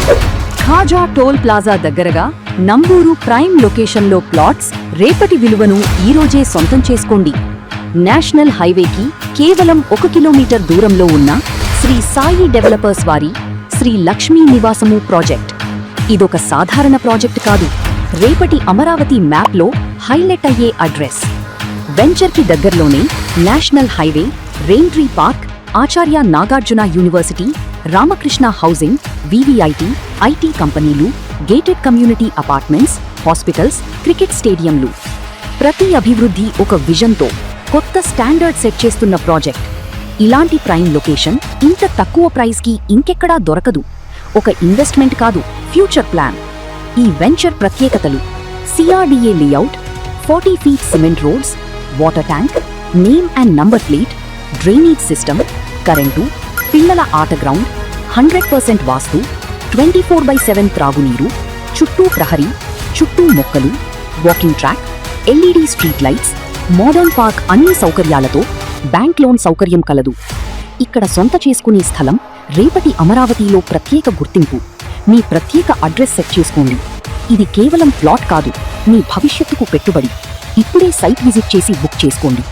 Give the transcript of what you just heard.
Khaja toll plaza దగ్గరగా Namburu prime లొకేషన్లో plots రేపటి విలువను ఈరోజే సొంతం చేసుకోండి. నేషనల్ హైవేకి కేవలం 1 కిలోమీటర్ దూరంలో ఉన్న శ్రీ సాయి డెవలపర్స్ వారి శ్రీ లక్ష్మీ నివాసము ప్రాజెక్ట్. ఇదొక సాధారణ ప్రాజెక్ట్ కాదు, రేపటి అమరావతి మ్యాప్లో హైలైట్ అయ్యే అడ్రస్. వెంచర్కి దగ్గరలోనే national highway, raintree park, Acharya Nagarjuna university, Ramakrishna housing, VVIT, IT కంపెనీలు, gated community apartments, hospitals, cricket స్టేడియంలు. ప్రతి అభివృద్ధి ఒక విజన్తో కొత్త స్టాండర్డ్ సెట్ చేస్తున్న ప్రాజెక్ట్. ఇలాంటి ప్రైమ్ లొకేషన్ ఇంత తక్కువ ప్రైస్కి ఇంకెక్కడా దొరకదు. ఒక ఇన్వెస్ట్మెంట్ కాదు, ఫ్యూచర్ ప్లాన్. ఈ వెంచర్ ప్రత్యేకతలు: CRDA layout, 40 feet cement roads, water tank, name and number plate, drainage system, current, పిల్లల ఆట గ్రౌండ్, 100% వాస్తు, 24/7 త్రాగునీరు, చుట్టూ ప్రహరీ, చుట్టూ మొక్కలు, walking track, LED street lights, modern park, అన్ని సౌకర్యాలతో బ్యాంక్ లోన్ సౌకర్యం కలదు. ఇక్కడ సొంత చేసుకునే స్థలం రేపటి అమరావతిలో ప్రత్యేక గుర్తింపు. మీ ప్రత్యేక అడ్రస్ సెట్ చేసుకోండి. ఇది కేవలం ప్లాట్ కాదు, మీ భవిష్యత్తుకు పెట్టుబడి. ఇప్పుడే సైట్ విజిట్ చేసి బుక్ చేసుకోండి.